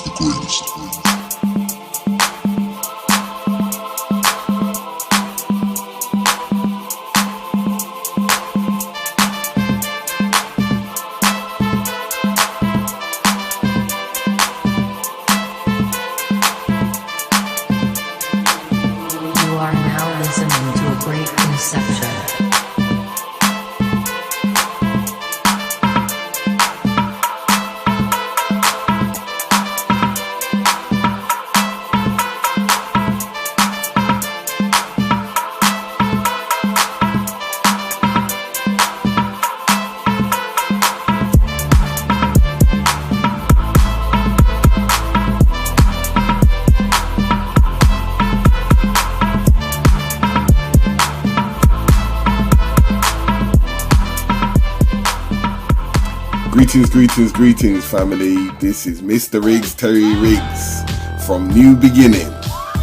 the greatest. You are now listening to a great conception. Greetings, family. This is Mr. Riggs, Terry Riggs, from New Beginning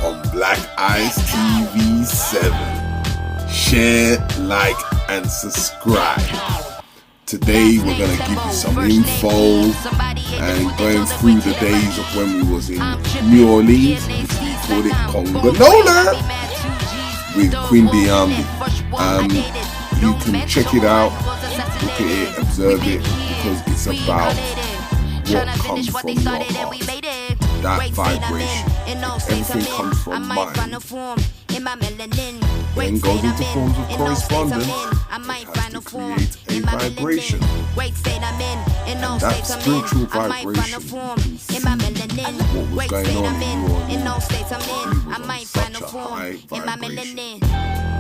on BLACKICETV7. Share, like, and subscribe. Today, we're going to give you some info and going through the days of when we was in New Orleans, which we called it Conganola, with Queen Diambi. You can check it out, look at it, observe it, because it's about what comes from your heart, that vibration. Everything comes from mind, then goes into forms of correspondence. It has to create a vibration, and that spiritual vibration, what was going on in New Orleans, we was on such a high vibration.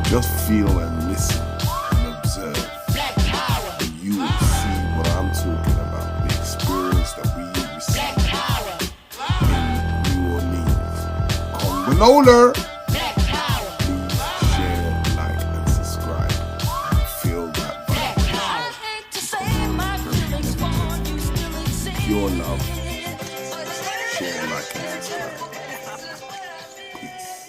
Just feel and listen and observe, and you will see what I'm talking about, the experience that we received in New Orleans. Conganola! Please share, like, and subscribe, and feel that vibration. Pure love. Share, like, and subscribe. Peace.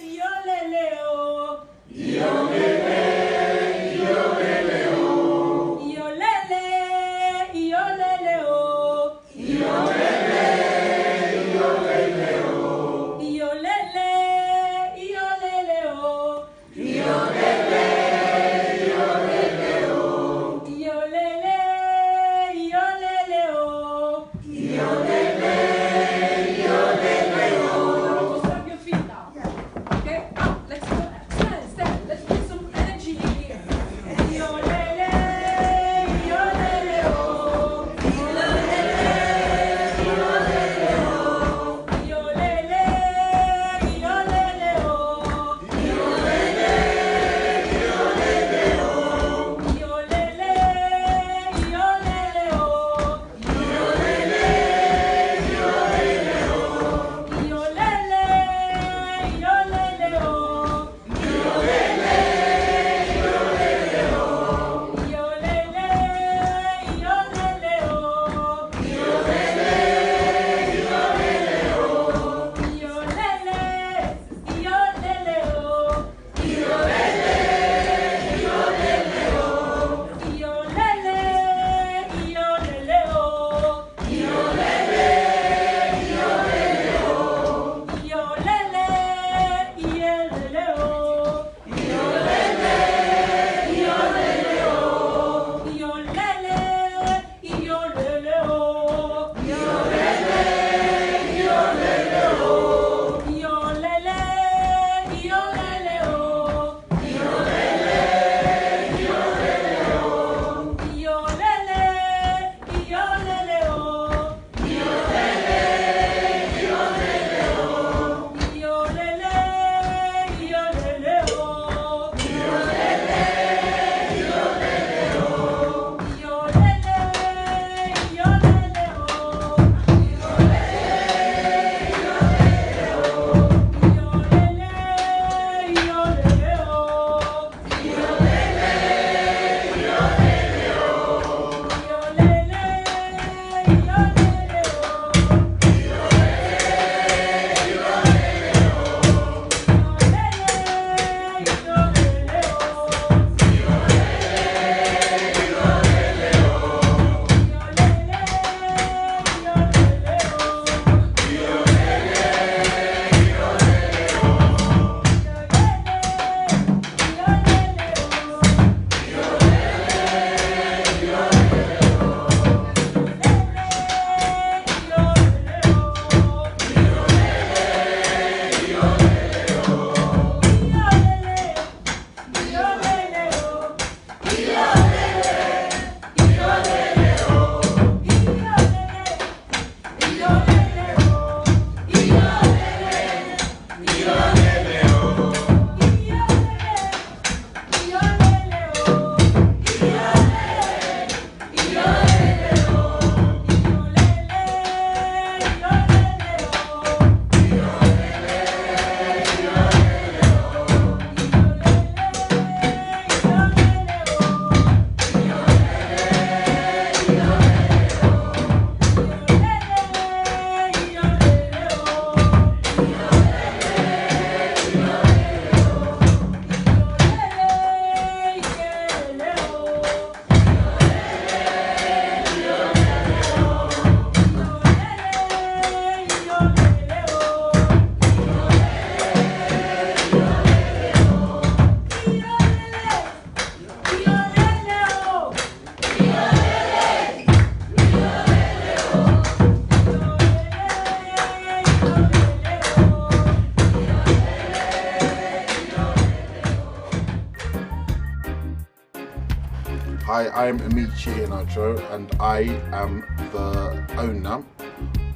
I am Amici Inacho, and I am the owner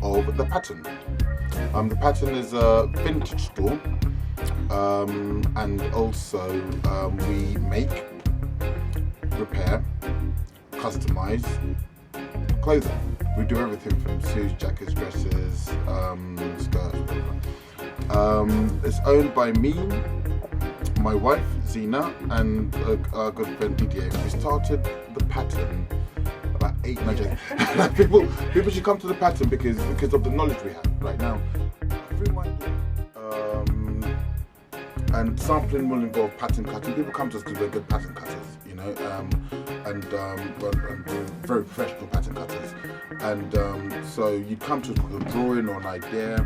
of The Pattern. The Pattern is a vintage store, and also we make, repair, customize clothing. We do everything from suits, jackets, dresses, skirts, whatever. It's owned by me, my wife Zena, and our good friend Didier. We started The Pattern about 8, 9 years. People should come to The Pattern because of the knowledge we have right now. And sampling will involve pattern cutting. People come to us because we're good pattern cutters, you know, and we're very professional pattern cutters. And so you come to us with a drawing or an idea.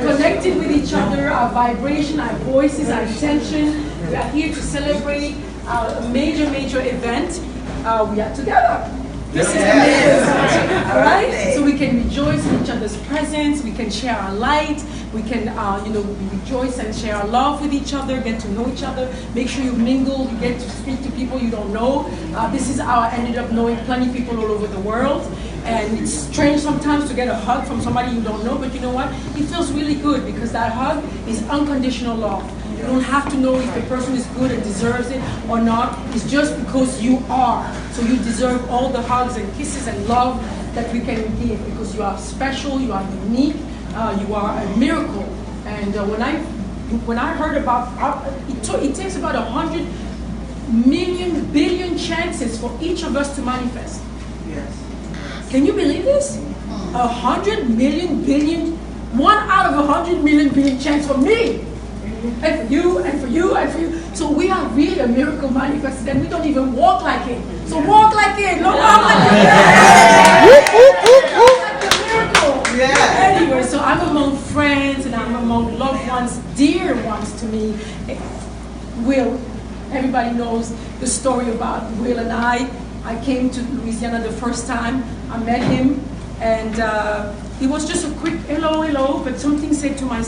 Connected with each other, our vibration, our voices, our intention. We are here to celebrate a major event. We are together. This is amazing. All right? So we can rejoice in each other's presence. We can share our light. We can, we rejoice and share our love with each other, get to know each other. Make sure you mingle. You get to speak to people you don't know. This is how I ended up knowing plenty of people all over the world. And it's strange sometimes to get a hug from somebody you don't know, but you know what? It feels really good because that hug is unconditional love. You don't have to know if the person is good and deserves it or not. It's just because you are. So you deserve all the hugs and kisses and love that we can give because you are special, you are unique, you are a miracle. And when I heard about, it takes about 100 million billion chances for each of us to manifest. Yes. Can you believe this? 100 million billion, 1 out of 100 million billion chance for me, and for you, and for you, and for you. So we are really a miracle manifested, and we don't even walk like it. So walk like it, don't walk like it. Walk like a miracle. Yeah. Anyway, so I'm among friends, and I'm among loved ones, dear ones to me. Will, everybody knows the story about Will and I. I came to Louisiana the first time. I met him, and it was just a quick hello, but something said to me,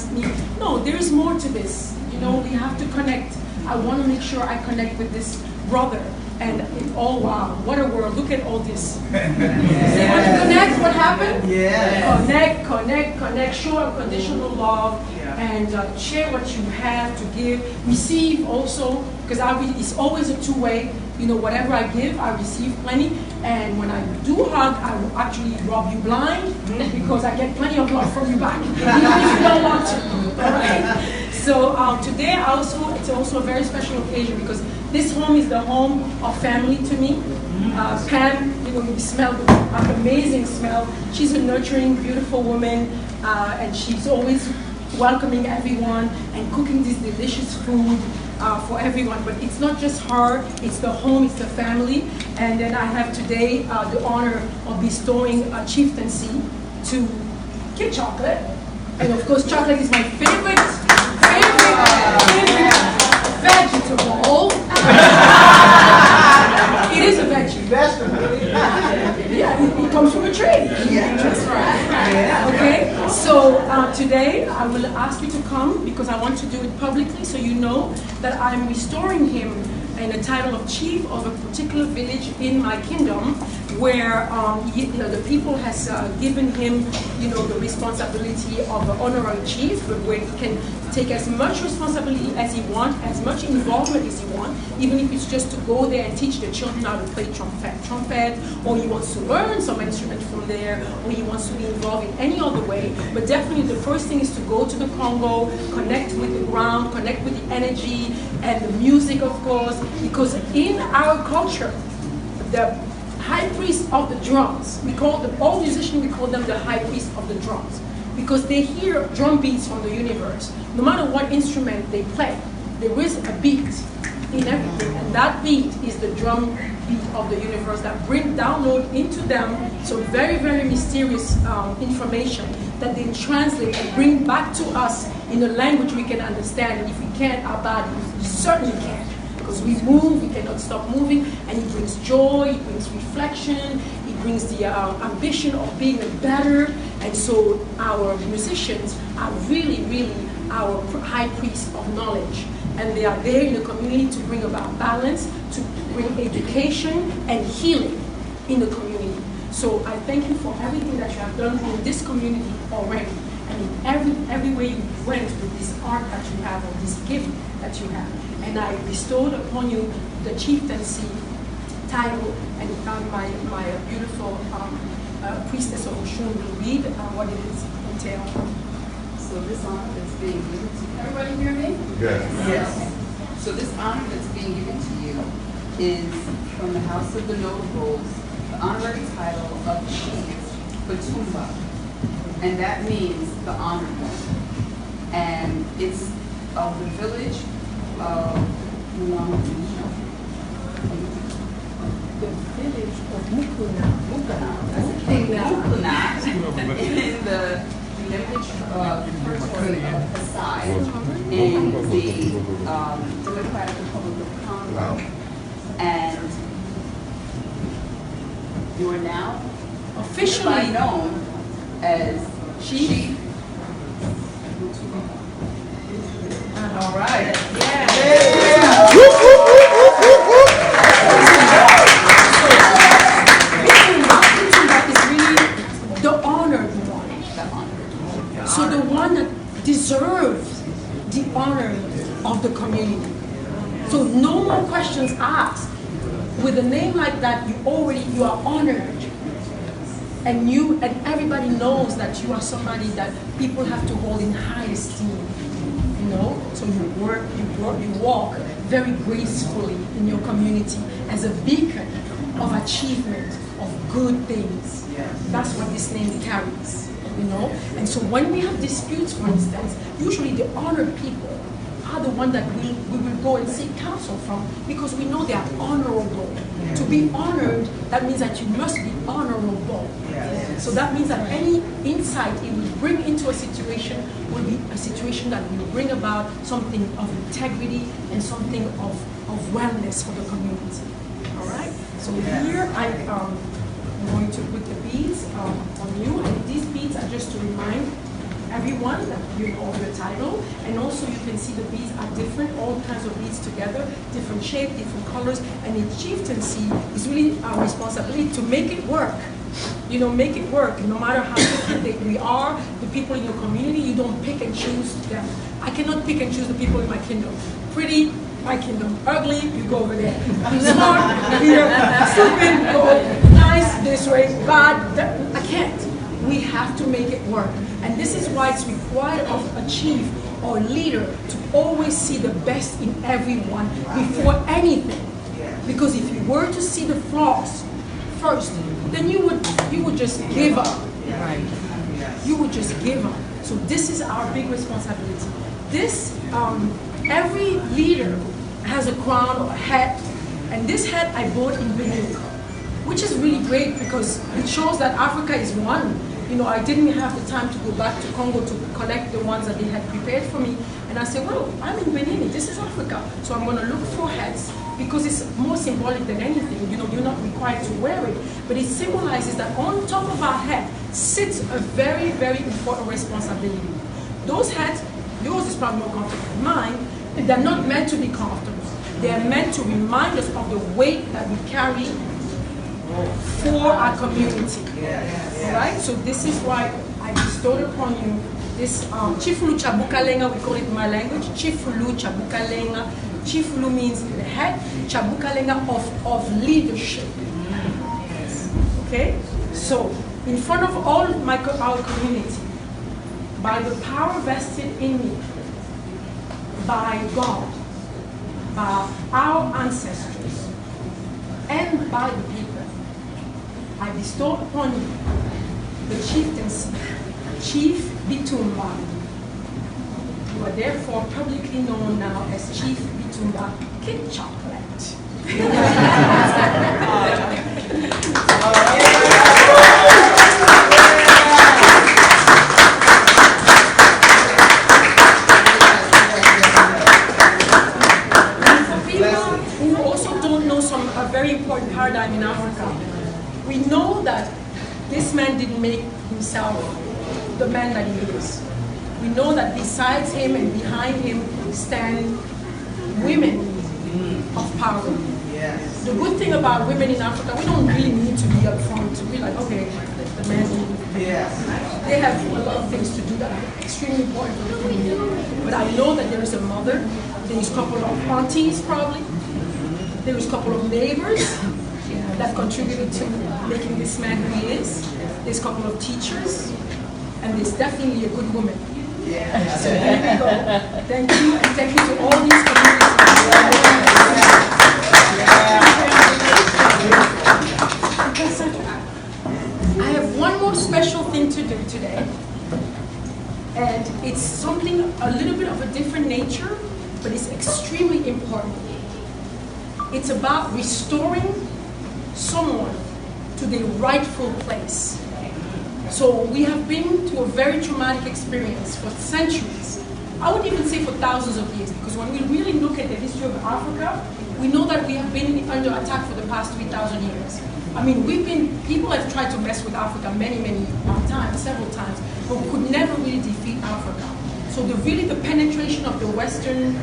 no, there is more to this. You know, we have to connect. I want to make sure I connect with this brother. And oh wow, what a world. Look at all this. See, when you connect, what happened? Yeah. Connect, show unconditional love, and share what you have to give. Receive also, because it's always a two-way. You know, whatever I give, I receive plenty. And when I do hug, I will actually rub you blind because I get plenty of love from you back, even if you don't want to. All right? So today, it's also a very special occasion because this home is the home of family to me. Pam, you smell the amazing smell. She's a nurturing, beautiful woman, and she's always welcoming everyone and cooking this delicious food for everyone. But it's not just her, it's the home, it's the family. And then I have today the honor of bestowing a chieftaincy to Kid Chocolate. And of course, chocolate is my favorite vegetable. It is a veggie. Yeah, it comes from a tree. Yeah, that's right. Okay, so today I will ask you to come because I want to do it publicly so you know that I'm restoring him in the title of chief of a particular village in my kingdom where the people has given him the responsibility of an honorary chief, but where he can take as much responsibility as he wants, as much involvement as he wants, even if it's just to go there and teach the children how to play trumpet, or he wants to learn some instrument from there, or he wants to be involved in any other way. But definitely the first thing is to go to the Congo, connect with the ground, connect with the energy and the music, of course, because in our culture, the high priest of the drums, all musicians, we call them the high priest of the drums, because they hear drum beats from the universe. No matter what instrument they play, there is a beat. in everything. And that beat is the drum beat of the universe that download into them some very, very mysterious information that they translate and bring back to us in a language we can understand. And if we can't, our body certainly can. Because we move, we cannot stop moving, and it brings joy, it brings reflection, it brings the ambition of being better. And so our musicians are really, really our high priest of knowledge. And they are there in the community to bring about balance, to bring education and healing in the community. So I thank you for everything that you have done in this community already. And in every way you went with this art that you have, or this gift that you have. And I bestowed upon you the chieftaincy title, and my beautiful priestess of Oshun will read what it is entailed. So this honor that's being given to you, everybody hear me? Yes. So this honor that's being given to you is from the House of the Notables, the honorary title of Chief Batumba. And that means the honored one. And it's of the village of The village of Mukuna. That's a king now. Mukuna. In the village territory of Kasai in the Democratic Republic of Congo. And you are now Officially known as Chief. All right. The honored one. So the one that deserves the honor of the community. So no more questions asked. With a name like that, you are honored. And everybody knows that you are somebody that people have to hold in high esteem. You know? So you walk very gracefully in your community as a beacon of achievement, of good things. That's what this name carries, you know? And so when we have disputes, for instance, usually the honored people are the one that we will go and seek counsel from, because we know they are honorable. To be honored, that means that you must be honorable. So that means that any insight it will bring into a situation will be a situation that will bring about something of integrity and something of wellness for the community. All right? So here I'm going to put the beads on you, and these beads are just to remind everyone that you know your title, and also you can see the beads are different, all kinds of beads together, different shape, different colors, and in chieftaincy is really our responsibility to make it work. You know, make it work. No matter how different we are, the people in your community, you don't pick and choose them. I cannot pick and choose the people in my kingdom. Pretty, my kingdom. Ugly, you go over there. Smart, here. Stupid, go. Nice, this way. Bad, I can't. We have to make it work. And this is why it's required of a chief or leader to always see the best in everyone before anything. Because if you were to see the flaws first, then you would just give up. Right. You would just give up. So this is our big responsibility. This, every leader has a crown or a hat, and this hat I bought in Benin, which is really great because it shows that Africa is one. You know, I didn't have the time to go back to Congo to collect the ones that they had prepared for me. And I said, well, I'm in Benin, this is Africa. So I'm going to look for hats because it's more symbolic than anything. You know, you're not required to wear it. But it symbolizes that on top of our head sits a very, very important responsibility. Those hats, yours is probably more comfortable than mine, they're not meant to be comfortable. They're meant to remind us of the weight that we carry for our community. All right? So this is why I bestowed upon you this Chifulu Chabukalenga, we call it in my language, Chifulu Chabukalenga. Chifulu means the head, Chabukalenga of leadership. Okay? So, in front of all our community, by the power vested in me, by God, by our ancestors, and by the people, I bestow upon you the chieftaincy, Chief Bitumba. You are therefore publicly known now as Chief Bitumba. to the kid chocolate. A very important paradigm in Africa. We know that this man didn't make himself the man that he is. We know that besides him and behind him stand women of power. Yes. The good thing about women in Africa, we don't really need to be up front to be like, okay, the man. Yes. They have a lot of things to do that are extremely important for the community. But I know that there is a mother, there is a couple of aunties probably, there was a couple of neighbors that contributed to making this man who he is. There's a couple of teachers, and there's definitely a good woman. Yeah. So there we go. Thank you, and thank you to all these communities. I have one more special thing to do today, and it's something a little bit of a different nature, but it's extremely important. It's about restoring someone to their rightful place. So we have been to a very traumatic experience for centuries. I would even say for thousands of years, because when we really look at the history of Africa, we know that we have been under attack for the past 3,000 years. I mean, people have tried to mess with Africa many times, several times, but could never really defeat Africa. So the penetration of the West in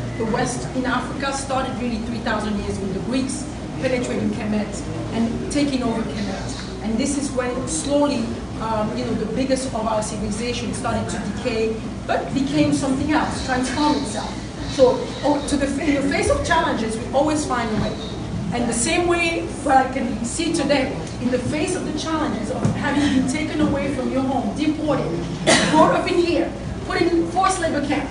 Africa started really 3,000 years with the Greeks penetrating Kemet and taking over Kemet. And this is when slowly, the biggest of our civilization started to decay, but became something else, transformed itself. So in the face of challenges, we always find a way. And the same way what I can see today, in the face of the challenges of having been taken away from your home, deported, brought up in here, put in forced labor camp,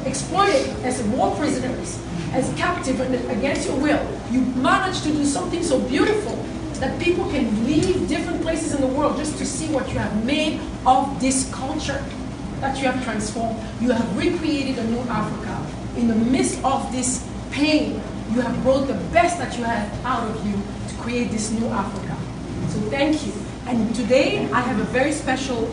exploited as war prisoners, as captive against your will, you managed to do something so beautiful that people can leave different places in the world just to see what you have made of this culture that you have transformed. You have recreated a new Africa. In the midst of this pain, you have brought the best that you have out of you to create this new Africa. So thank you. And today I have a very special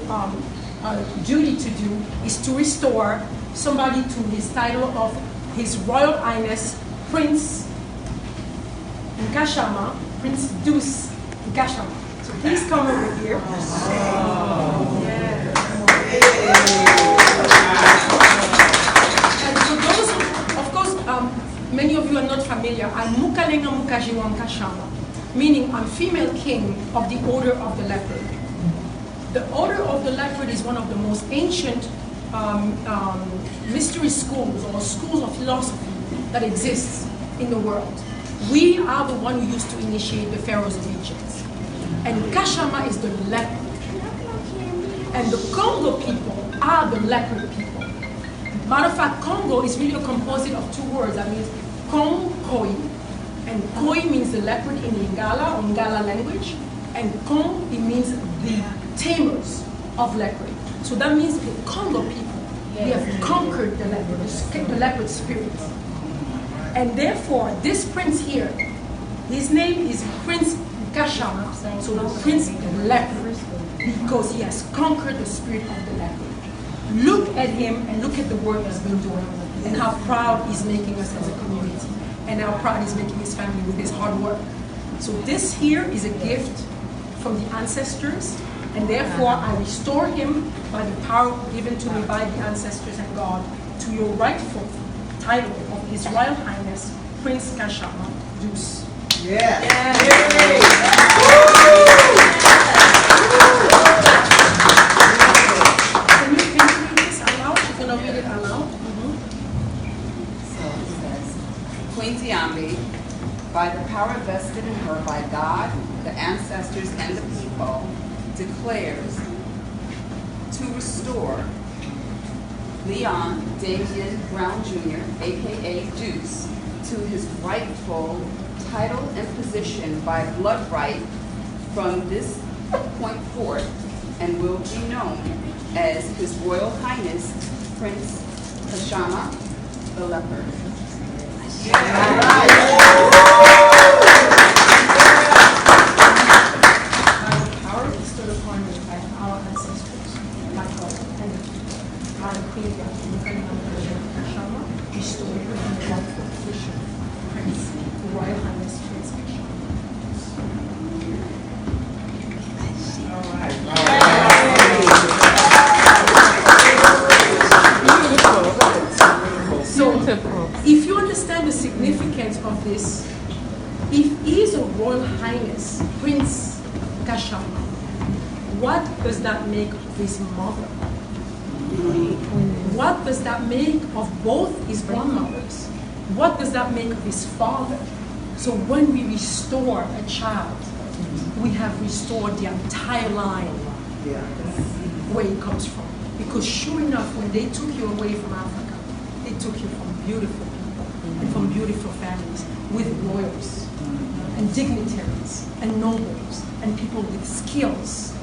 duty to do, is to restore somebody to his title of His Royal Highness Prince Nkashama, Prince Deuce Nkashama. So please come over here. And for those, of course, many of you are not familiar, I'm Mukalenga Mukajiwa Nkashama, meaning I'm female king of the Order of the Leopard. The Order of the Leopard is one of the most ancient mystery schools or schools of philosophy that exists in the world. We are the one who used to initiate the pharaohs of Egypt. And Kashama is the leopard. And the Congo people are the leopard people. Matter of fact, Congo is really a composite of two words. That means Kong, Koi. And Koi means the leopard in Lingala or Ngala language. And Kong, it means the tamers of leopard. So that means the Congo people, we have conquered the leopard spirit. And therefore, this prince here, his name is Prince Nkashama, so the Prince Leopard, because he has conquered the spirit of the leopard. Look at him and look at the work he's been doing, and how proud he's making us as a community, and how proud he's making his family with his hard work. So this here is a gift from the ancestors, and therefore I restore him by the power given to me by the ancestors and God to your rightful title of His Royal Highness Prince Nkashama Deuce. Yeah. Can you read this aloud? You're going to read it aloud? So it says, Queen Tiambi, by the power vested in her by God, the ancestors, and the people, declares to restore Leon Damian Brown Jr., aka Deuce, to his rightful title and position by blood right from this point forth, and will be known as His Royal Highness Prince Nkashama the Leopard. Yeah. understand the significance of this, if he is a Royal Highness, Prince Kashama, what does that make of his mother? What does that make of both his grandmothers? What does that make of his father? So when we restore a child, we have restored the entire line where he comes from. Because sure enough, when they took you away from Africa, they took you from beautiful people and from beautiful families with royals and dignitaries and nobles and people with skills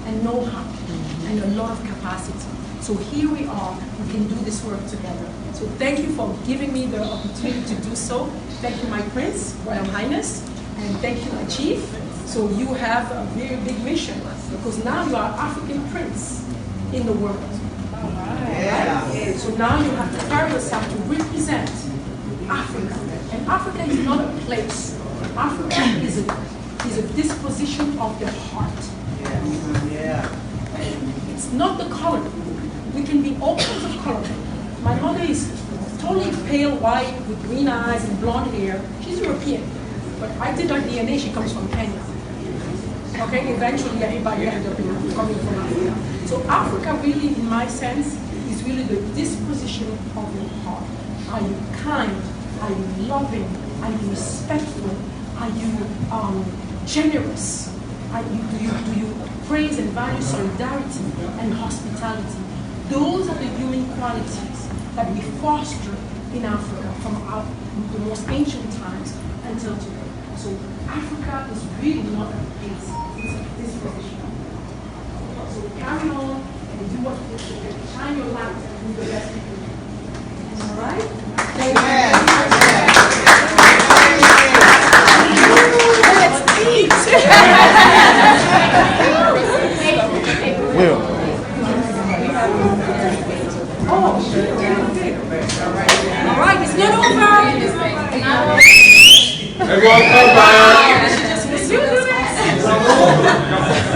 and know-how and a lot of capacity. So here we are, we can do this work together. So thank you for giving me the opportunity to do so. Thank you, my Prince, Royal Highness, and thank you, my Chief. So you have a very big mission, because now you are African Prince in the world. Right? So now you have to carry yourself to represent Africa. And Africa is not a place. Africa is a disposition of the heart. It's not the color. We can be all kinds of color. My mother is totally pale white with green eyes and blonde hair. She's European. But I did her DNA, she comes from Kenya. Okay, eventually everybody ended up coming from Africa. So Africa really, in my sense, is really the disposition of your heart. Are you kind? Are you loving? Are you respectful? Are you generous? Do you praise and value solidarity and hospitality? Those are the human qualities that we foster in Africa from the most ancient times until today. So Africa is really not a place, it's a disposition. So carry on and do what you do. Shine your light and do the best you can. All right? Thank you. Will. All right, it's not over. Everyone come back.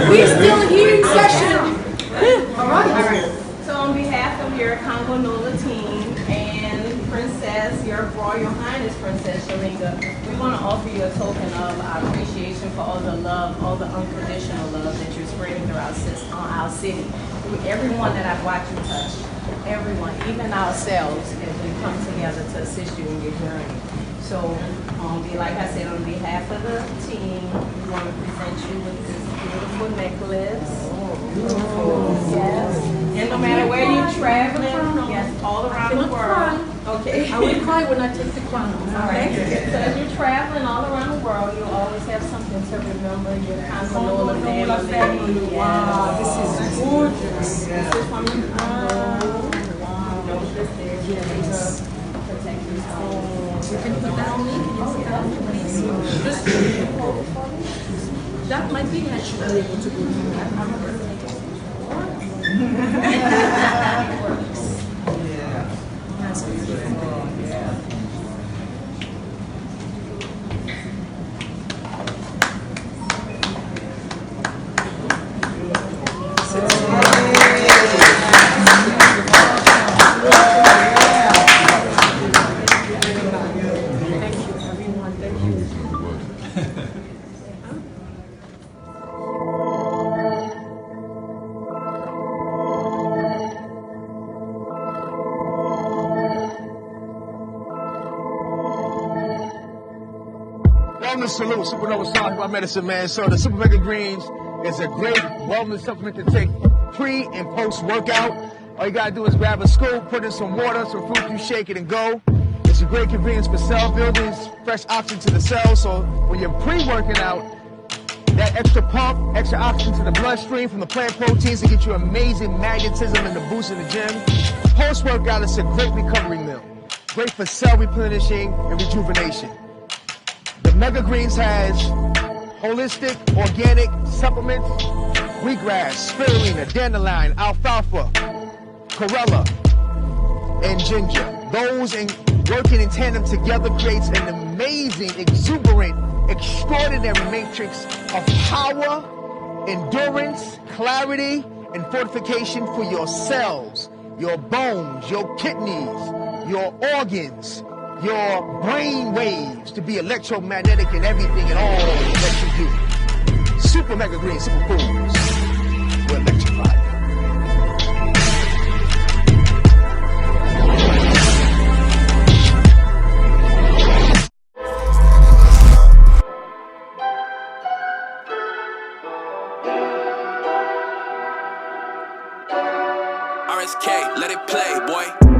We're still here in session. All right. So on behalf of your Congo Nola team and Princess, your Royal Highness Princess Shalinga, we want to offer you a token of our appreciation for all the love, all the unconditional love that you're spreading throughout our city. Through everyone that I've watched you touch, everyone, even ourselves, as we come together to assist you in your journey. So, like I said, on behalf of the team, we want to present you with this beautiful necklace. Yes. And no matter where you're traveling, yes, all around the world. Okay. I will cry when I take the crown. All right. So as you're traveling all around the world, you'll always have something to remember your Congo Nola family. Wow, this is gorgeous. This is from your Congo. Yes. You can put that on me. Can you put that on me, please? That might be actually able to do that. That's beautiful. Wellness Salute, Supernova Song by Medicine Man. So the Super Mega Greens is a great wellness supplement to take pre and post workout. All you gotta do is grab a scoop, put in some water, some fruit juice, shake it and go. It's a great convenience for cell building, fresh oxygen to the cells. So when you're pre-working out, that extra pump, extra oxygen to the bloodstream from the plant proteins to get you amazing magnetism and the boost in the gym. Post-workout, it's a great recovery meal. Great for cell replenishing and rejuvenation. The Mega Greens has holistic, organic supplements, wheatgrass, spirulina, dandelion, alfalfa, chlorella, and ginger. Those working in tandem together creates an amazing, exuberant, extraordinary matrix of power, endurance, clarity, and fortification for your cells, your bones, your kidneys, your organs, your brain waves to be electromagnetic in everything and all that you do. Super Mega Green, Super Foods. We're electrified. RSK, let it play, boy.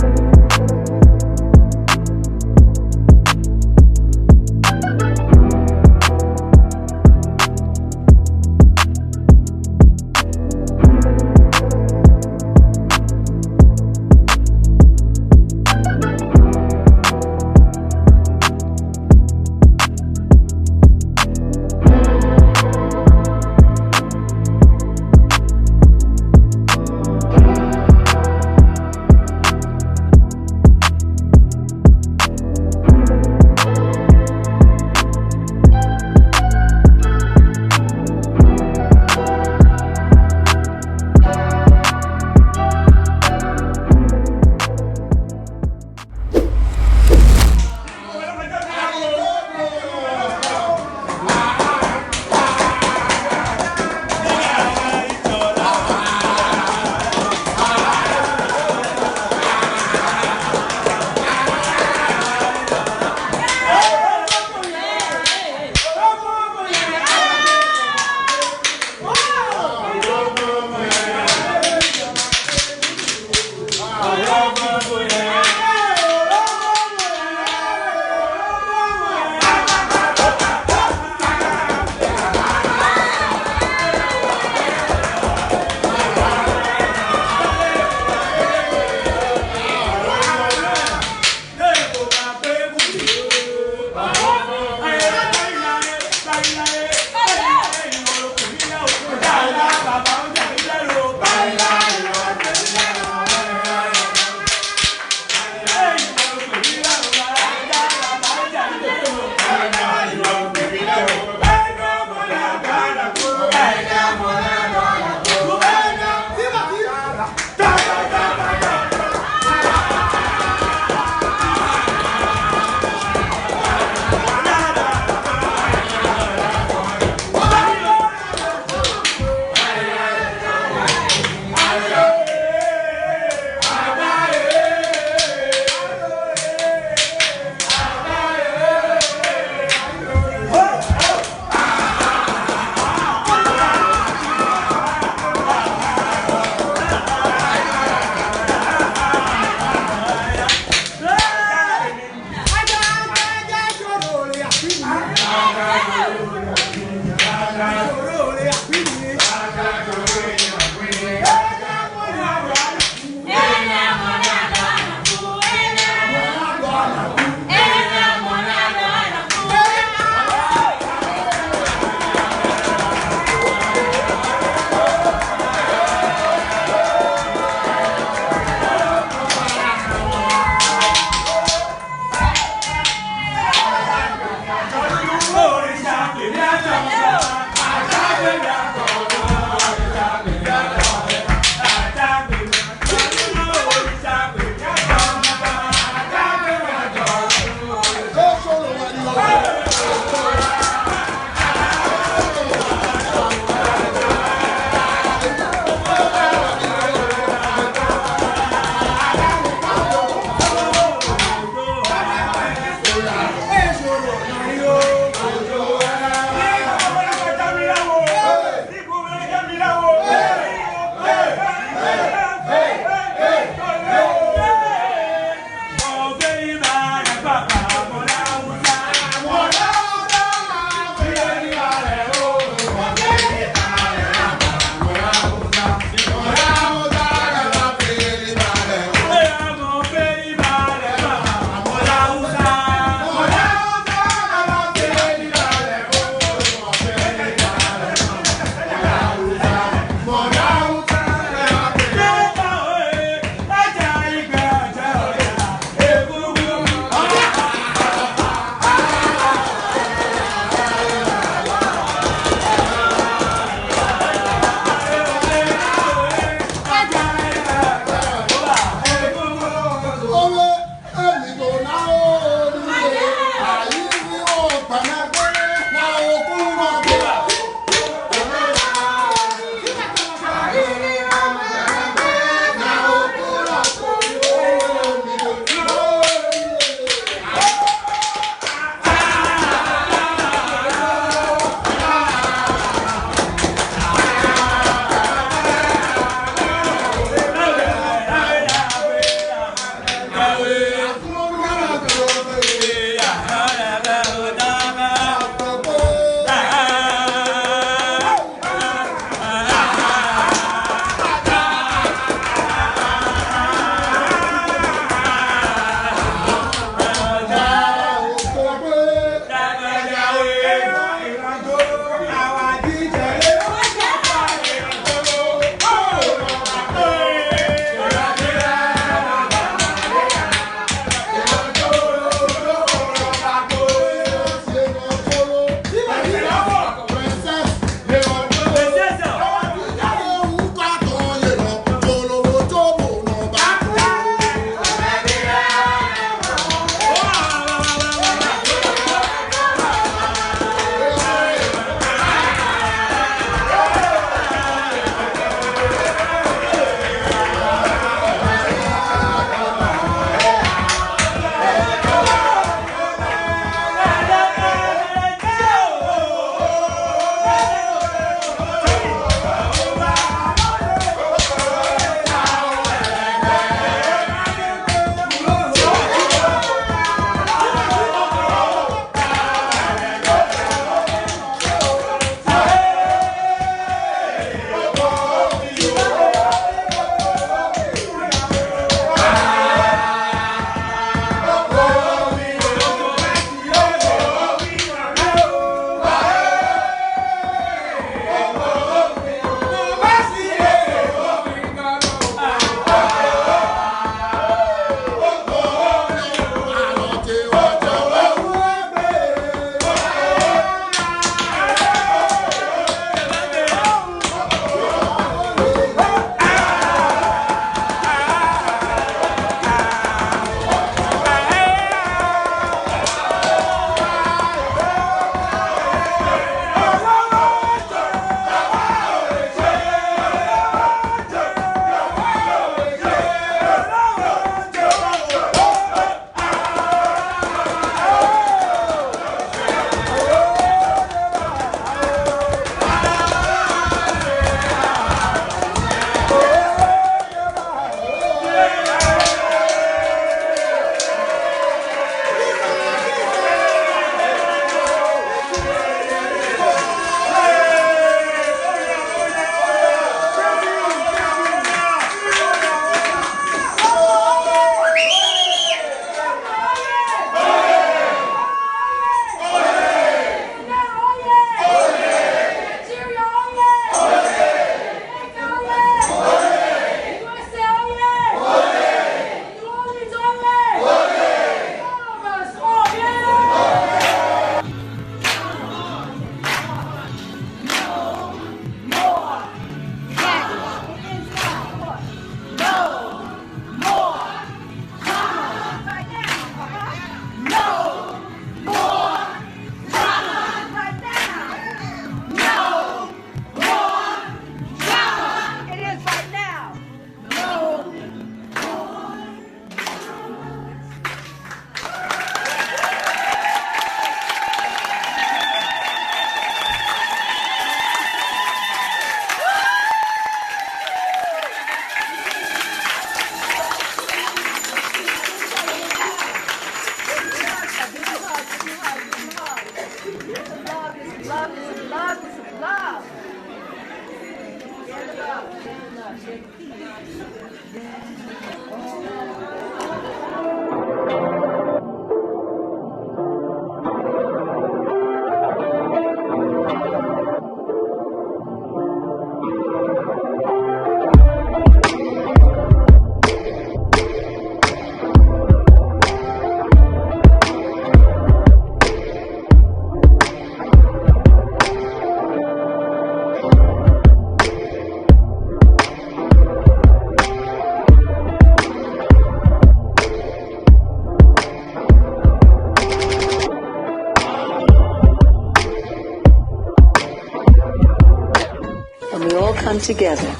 And we all come together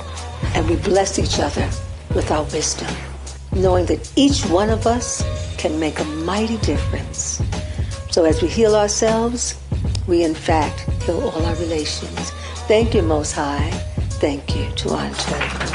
and we bless each other with our wisdom, knowing that each one of us can make a mighty difference. So as we heal ourselves, we in fact heal all our relations. Thank you, Most High. Thank you to Andre.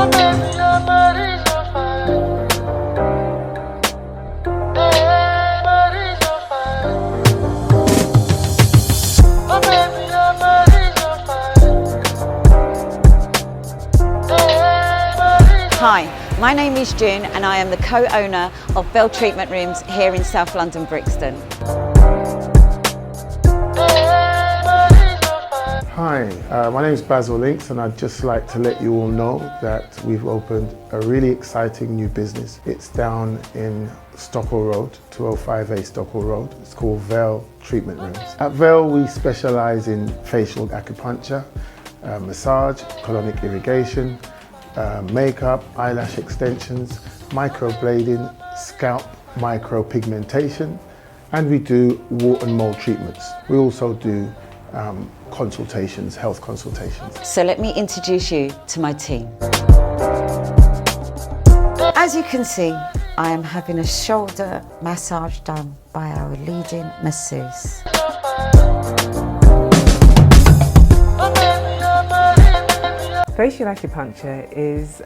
Hi, my name is June and I am the co-owner of Bell Treatment Rooms here in South London, Brixton. Hi, my name is Basil Links and I'd just like to let you all know that we've opened a really exciting new business. It's down in Stockwell Road, 205A Stockwell Road. It's called Vale Treatment Rooms. At Vale we specialise in facial acupuncture, massage, colonic irrigation, makeup, eyelash extensions, microblading, scalp micropigmentation, and we do wart and mold treatments. We also do consultations, health consultations. So let me introduce you to my team. As you can see, I am having a shoulder massage done by our leading masseuse. Facial acupuncture is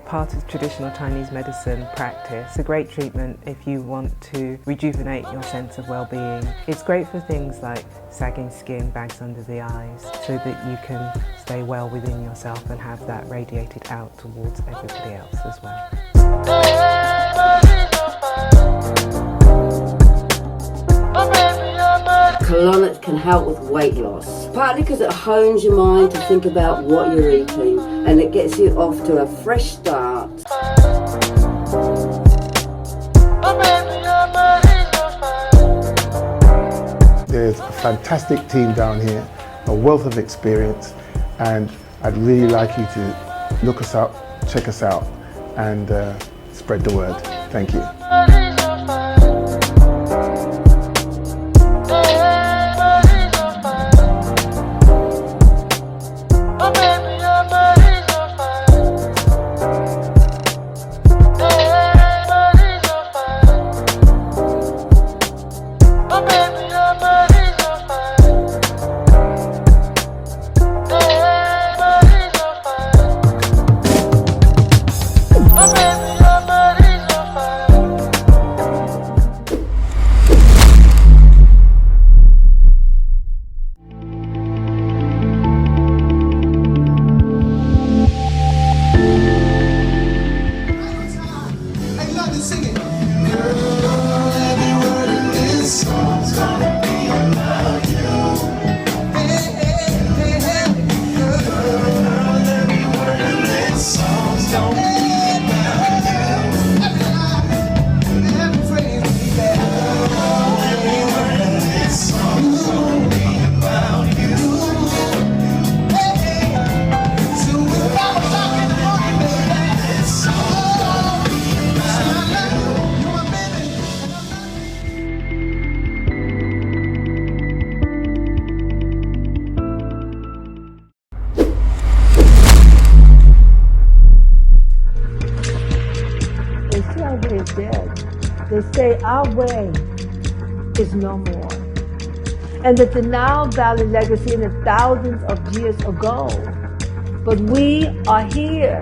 part of traditional Chinese medicine practice. It's a great treatment if you want to rejuvenate your sense of well-being. It's great for things like sagging skin, bags under the eyes, so that you can stay well within yourself and have that radiated out towards everybody else as well. Colonic can help with weight loss, partly because it hones your mind to think about what you're eating and it gets you off to a fresh start. There's a fantastic team down here, a wealth of experience, and I'd really like you to look us up, check us out, and spread the word. Thank you. They say our way is no more. And that the Nile Valley legacy in the thousands of years ago. But we are here,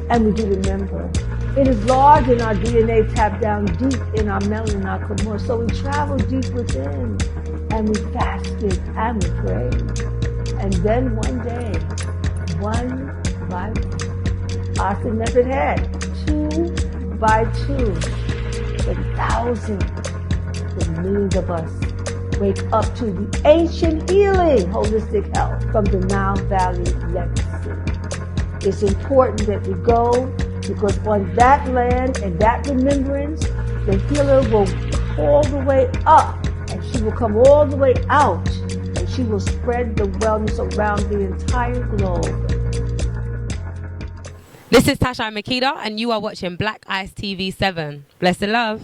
and we do remember. It is large in our DNA, tapped down deep in our melanin, our core. So we travel deep within, and we fasted and we prayed. And then one day, one by one, Arthur never had 2 by 2, the thousands, the millions of us wake up to the ancient healing, holistic health from the Nile Valley legacy. It's important that we go, because on that land and that remembrance, the healer will all the way up, and she will come all the way out, and she will spread the wellness around the entire globe. This is Tasha Makita, and you are watching BLACKICETV7. Bless and love.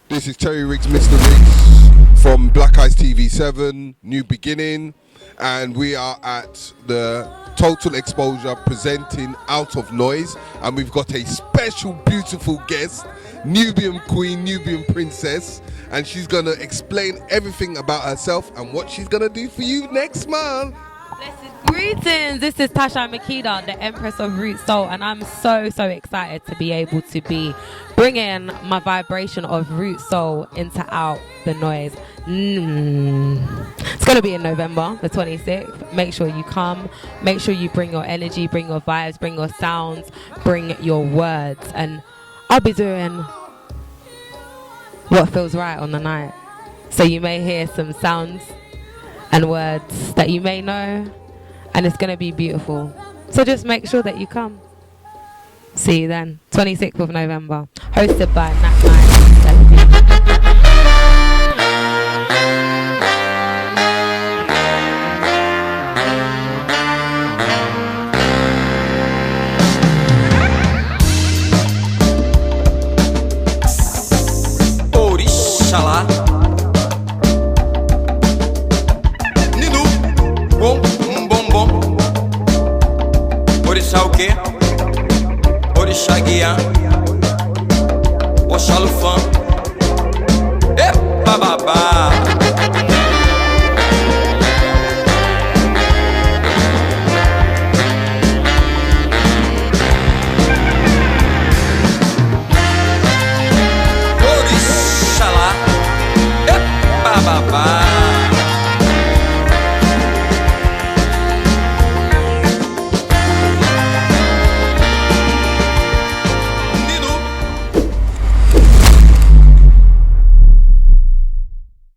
This is Terry Riggs, Mr. Riggs from BLACKICETV7, New Beginning, and we are at the Total Exposure presenting Out of Noise, and we've got a special, beautiful guest, Nubian Queen, Nubian Princess, and she's gonna explain everything about herself and what she's gonna do for you next month. Greetings, this is Tasha Makeda, the Empress of Root Soul, and I'm so excited to be able to be bringing my vibration of Root Soul into Out the Noise. It's going to be in November the 26th. Make sure you come, make sure you bring your energy, bring your vibes, bring your sounds, bring your words, and I'll be doing what feels right on the night. So you may hear some sounds and words that you may know, and it's going to be beautiful. So just make sure that you come. See you then, 26th of November, hosted by Nat Night. Orixalá Ninu Bom, bom, bom Orixá o quê? Orixá guia Oxalufã Epa babá